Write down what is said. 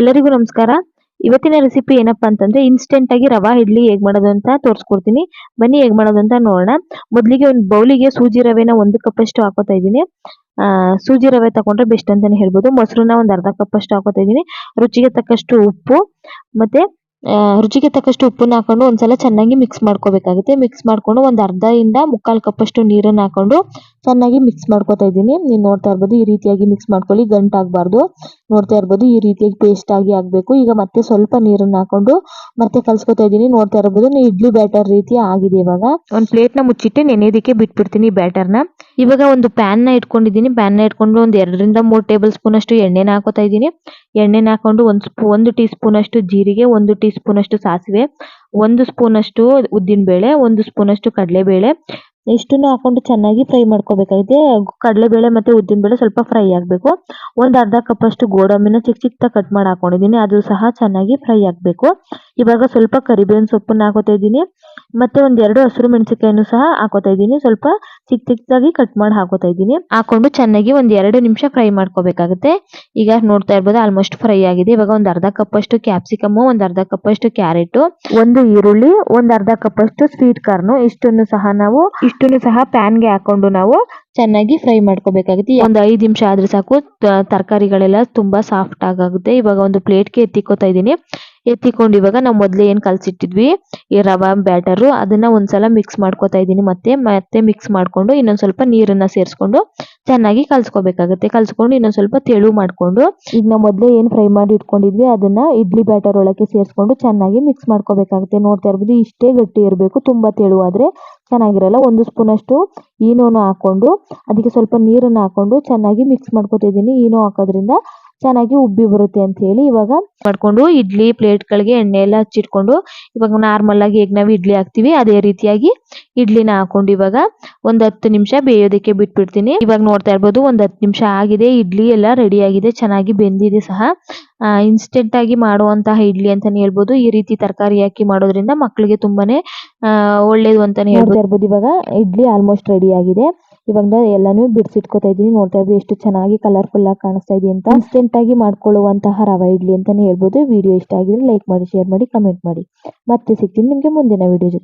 ಎಲ್ಲರಿಗೂ ನಮಸ್ಕಾರ. ಇವತ್ತಿನ ರೆಸಿಪಿ ಏನಪ್ಪಾ ಅಂತಂದ್ರೆ ಇನ್ಸ್ಟೆಂಟ್ ಆಗಿ ರವಾ ಇಡ್ಲಿ ಹೇಗ್ ಮಾಡೋದು ಅಂತ ತೋರಿಸ್ಕೊಡ್ತೀನಿ. ಬನ್ನಿ ಹೇಗ್ ಮಾಡೋದು ಅಂತ ನೋಡೋಣ. ಮೊದಲಿಗೆ ಒಂದು ಬೌಲಿಗೆ ಸೂಜಿ ರವೆನ 1 ಕಪ್ ಅಷ್ಟು ಹಾಕೋತಾ ಇದ್ದೀನಿ. ಸೂಜಿ ರವೆ ತಗೊಂಡ್ರೆ ಬೆಸ್ಟ್ ಅಂತಾನೆ ಹೇಳ್ಬೋದು. ಮೊಸರನ್ನ ಒಂದು ಅರ್ಧ ಕಪ್ ಅಷ್ಟು ಹಾಕೋತಾ ಇದ್ದೀನಿ. ರುಚಿಗೆ ತಕ್ಕಷ್ಟು ಉಪ್ಪು ಮತ್ತೆ ರುಚಿಗೆ ತಕ್ಕಷ್ಟು ಉಪ್ಪನ್ನ ಹಾಕೊಂಡು ಒಂದ್ಸಲ ಚೆನ್ನಾಗಿ ಮಿಕ್ಸ್ ಮಾಡ್ಕೋಬೇಕಾಗುತ್ತೆ. ಮಿಕ್ಸ್ ಮಾಡ್ಕೊಂಡು ಒಂದು ಅರ್ಧ ಇಂದ 3/4 ಕಪ್ ಅಷ್ಟು ನೀರನ್ನ ಹಾಕೊಂಡು ಚೆನ್ನಾಗಿ ಮಿಕ್ಸ್ ಮಾಡ್ಕೋತಾ ಇದ್ದೀನಿ. ನೀವು ನೋಡ್ತಾ ಇರ್ಬೋದು ಈ ರೀತಿಯಾಗಿ ಮಿಕ್ಸ್ ಮಾಡ್ಕೊಳ್ಳಿ, ಗಂಟಾಗಬಾರ್ದು. ನೋಡ್ತಾ ಇರ್ಬೋದು ಈ ರೀತಿಯಾಗಿ ಪೇಸ್ಟ್ ಆಗಿ ಆಗ್ಬೇಕು. ಈಗ ಮತ್ತೆ ಸ್ವಲ್ಪ ನೀರನ್ನ ಹಾಕೊಂಡು ಮತ್ತೆ ಕಲ್ಸ್ಕೊತಾ ಇದ್ದೀನಿ. ನೋಡ್ತಾ ಇರ್ಬೋದು ಇಡ್ಲಿ ಬ್ಯಾಟರ್ ರೀತಿ ಆಗಿದೆ. ಇವಾಗ ಒಂದು ಪ್ಲೇಟ್ ನ ಮುಚ್ಚಿಟ್ಟು ನೆನೆಯೋದಕ್ಕೆ ಬಿಟ್ಬಿಡ್ತೀನಿ ಬ್ಯಾಟರ್ನ. ಇವಾಗ ಒಂದು ಪ್ಯಾನ್ ನ ಇಟ್ಕೊಂಡಿದ್ದೀನಿ. ಪ್ಯಾನ್ ನ ಇಟ್ಕೊಂಡು ಒಂದು 2 ರಿಂದ 3 ಟೇಬಲ್ ಸ್ಪೂನ್ ಅಷ್ಟು ಎಣ್ಣೆನ ಹಾಕೋತಾ ಇದ್ದೀನಿ. ಎಣ್ಣೆನ ಹಾಕೊಂಡು 1 ಟೀ ಸ್ಪೂನ್ ಅಷ್ಟು ಜೀರಿಗೆ, 1 ಟೀ ಸ್ಪೂನ್ ಅಷ್ಟು ಸಾಸಿವೆ, 1 ಸ್ಪೂನ್ ಅಷ್ಟು ಉದ್ದಿನ ಬೇಳೆ, 1 ಸ್ಪೂನ್ ಅಷ್ಟು ಕಡಲೆಬೇಳೆ ಇಷ್ಟನ್ನು ಹಾಕೊಂಡು ಚೆನ್ನಾಗಿ ಫ್ರೈ ಮಾಡ್ಕೋಬೇಕಾಗಿದೆ. ಕಡಲೆಬೇಳೆ ಮತ್ತೆ ಉದ್ದಿನ ಬೇಳೆ ಸ್ವಲ್ಪ ಫ್ರೈ ಆಗಬೇಕು. ಒಂದು ಅರ್ಧ ಕಪ್ ಅಷ್ಟು ಗೋಡಂಬಿನ ಚಿಕ್ಕ ಕಟ್ ಮಾಡಿ ಹಾಕೊಂಡಿದ್ದೀನಿ. ಅದು ಸಹ ಚೆನ್ನಾಗಿ ಫ್ರೈ ಆಗಬೇಕು. ಇವಾಗ ಸ್ವಲ್ಪ ಕರಿಬೇವಿನ ಸೊಪ್ಪನ್ನ ಹಾಕೋತಾ ಇದ್ದೀನಿ. ಮತ್ತೆ ಒಂದ್ 2 ಹಸಿರು ಮೆಣಸಿನಕಾಯಿನೂ ಸಹ ಹಾಕೋತಾ ಇದ್ದೀನಿ. ಸ್ವಲ್ಪ ಚಿಕ್ಕದಾಗಿ ಕಟ್ ಮಾಡಿ ಹಾಕೋತಾ ಇದ್ದೀನಿ. ಹಾಕೊಂಡು ಚೆನ್ನಾಗಿ ಒಂದ್ 2 ನಿಮಿಷ ಫ್ರೈ ಮಾಡ್ಕೋಬೇಕಾಗುತ್ತೆ. ಈಗ ನೋಡ್ತಾ ಇರ್ಬೋದು ಆಲ್ಮೋಸ್ಟ್ ಫ್ರೈ ಆಗಿದೆ. ಇವಾಗ ಒಂದ್ ಅರ್ಧ ಕಪ್ ಅಷ್ಟು ಕ್ಯಾಪ್ಸಿಕಮ್, ಒಂದ್ ಅರ್ಧ ಕಪ್ ಅಷ್ಟು ಕ್ಯಾರೆಟ್, ಒಂದು ಈರುಳ್ಳಿ, ಒಂದ್ ಅರ್ಧ ಕಪ್ ಅಷ್ಟು ಸ್ವೀಟ್ ಕಾರ್ನ್ ಇಷ್ಟನ್ನು ಸಹ ಪ್ಯಾನ್ ಗೆ ಹಾಕೊಂಡು ನಾವು ಚೆನ್ನಾಗಿ ಫ್ರೈ ಮಾಡ್ಕೋಬೇಕಾಗುತ್ತೆ. ಒಂದು 5 ನಿಮಿಷ ಆದ್ರೆ ಸಾಕು. ತರಕಾರಿಗಳೆಲ್ಲ ತುಂಬಾ ಸಾಫ್ಟ್ ಆಗುತ್ತೆ. ಇವಾಗ ಒಂದು ಪ್ಲೇಟ್ ಗೆ ಎತ್ತಿಕೋತಾ ಇದ್ದೀನಿ. ಎತ್ತಿಕೊಂಡು ಇವಾಗ ನಾವು ಮೊದಲೇ ಏನ್ ಕಲ್ಸಿಟ್ಟಿದ್ವಿ ಈ ರವಾ ಬ್ಯಾಟರ್ ಅದನ್ನ ಒಂದ್ಸಲ ಮಿಕ್ಸ್ ಮಾಡ್ಕೋತಾ ಇದ್ದೀನಿ. ಮತ್ತೆ ಮಿಕ್ಸ್ ಮಾಡ್ಕೊಂಡು ಇನ್ನೊಂದ್ ಸ್ವಲ್ಪ ನೀರನ್ನ ಸೇರಿಸ್ಕೊಂಡು ಚೆನ್ನಾಗಿ ಕಲ್ಸ್ಕೋಬೇಕಾಗುತ್ತೆ. ಕಲ್ಸ್ಕೊಂಡು ಇನ್ನೊಂದ್ ಸ್ವಲ್ಪ ತೆಳು ಮಾಡ್ಕೊಂಡು ಈಗ ನಾವು ಮೊದಲೇ ಏನ್ ಫ್ರೈ ಮಾಡಿ ಇಟ್ಕೊಂಡಿದ್ವಿ ಅದನ್ನ ಇಡ್ಲಿ ಬ್ಯಾಟರ್ ಒಳಗೆ ಸೇರಿಸ್ಕೊಂಡು ಚೆನ್ನಾಗಿ ಮಿಕ್ಸ್ ಮಾಡ್ಕೋಬೇಕಾಗುತ್ತೆ. ನೋಡ್ತಾ ಇರ್ಬೋದು ಇಷ್ಟೇ ಗಟ್ಟಿ ಇರಬೇಕು, ತುಂಬಾ ತೆಳು ಆದ್ರೆ ಚೆನ್ನಾಗಿರಲ್ಲ. 1 ಸ್ಪೂನ್ ಅಷ್ಟು ಈನೋನ ಹಾಕೊಂಡು ಅದಕ್ಕೆ ಸ್ವಲ್ಪ ನೀರನ್ನ ಹಾಕೊಂಡು ಚೆನ್ನಾಗಿ ಮಿಕ್ಸ್ ಮಾಡ್ಕೋತಾ ಇದ್ದೀನಿ. ಈನೋ ಹಾಕೋದ್ರಿಂದ ಚೆನ್ನಾಗಿ ಉಬ್ಬಿ ಬರುತ್ತೆ ಅಂತ ಹೇಳಿ. ಇವಾಗ ಮಾಡ್ಕೊಂಡು ಇಡ್ಲಿ ಪ್ಲೇಟ್ ಗಳಿಗೆ ಎಣ್ಣೆ ಎಲ್ಲ ಹಚ್ಚಿಟ್ಕೊಂಡು ಇವಾಗ ನಾರ್ಮಲ್ ಆಗಿ ಹೇಗ್ ನಾವು ಇಡ್ಲಿ ಹಾಕ್ತಿವಿ ಅದೇ ರೀತಿಯಾಗಿ ಇಡ್ಲಿನ ಹಾಕೊಂಡು ಇವಾಗ ಒಂದ್ 10 ನಿಮಿಷ ಬೇಯೋದಕ್ಕೆ ಬಿಟ್ಬಿಡ್ತೀನಿ. ಇವಾಗ ನೋಡ್ತಾ ಇರ್ಬೋದು ಒಂದ್ 10 ನಿಮಿಷ ಆಗಿದೆ. ಇಡ್ಲಿ ಎಲ್ಲ ರೆಡಿ ಆಗಿದೆ, ಚೆನ್ನಾಗಿ ಬೆಂದಿದೆ ಸಹ. ಇನ್ಸ್ಟೆಂಟ್ ಆಗಿ ಮಾಡುವಂತಹ ಇಡ್ಲಿ ಅಂತಾನೆ ಹೇಳ್ಬೋದು. ಈ ರೀತಿ ತರಕಾರಿ ಹಾಕಿ ಮಾಡೋದ್ರಿಂದ ಮಕ್ಕಳಿಗೆ ತುಂಬಾನೇ ಒಳ್ಳೇದು ಅಂತಾನೆ ಹೇಳ್ಬೋದು. ಇವಾಗ ಇಡ್ಲಿ ಆಲ್ಮೋಸ್ಟ್ ರೆಡಿ ಆಗಿದೆ. ಇವಾಗ ಎಲ್ಲಾನು ಬಿಡಿಸಿಟ್ಕೋತಾ ಇದ್ದೀನಿ. ನೋಡ್ತಾ ಇರ್ಬೋದು ಎಷ್ಟು ಚೆನ್ನಾಗಿ ಕಲರ್ಫುಲ್ ಆಗಿ ಕಾಣಿಸ್ತಾ ಇದೆ ಅಂತ. ಇನ್ಸ್ಟೆಂಟ್ ಆಗಿ ಮಾಡ್ಕೊಳ್ಳುವಂತಹ ರವಾ ಇಡ್ಲಿ ಅಂತಾನೆ ಹೇಳ್ಬೋದು. ವಿಡಿಯೋ ಇಷ್ಟ ಆಗಿದ್ರೆ ಲೈಕ್ ಮಾಡಿ, ಶೇರ್ ಮಾಡಿ, ಕಮೆಂಟ್ ಮಾಡಿ. ಮತ್ತೆ ಸಿಗ್ತೀನಿ ನಿಮ್ಗೆ ಮುಂದಿನ ವಿಡಿಯೋ ಜೊತೆ.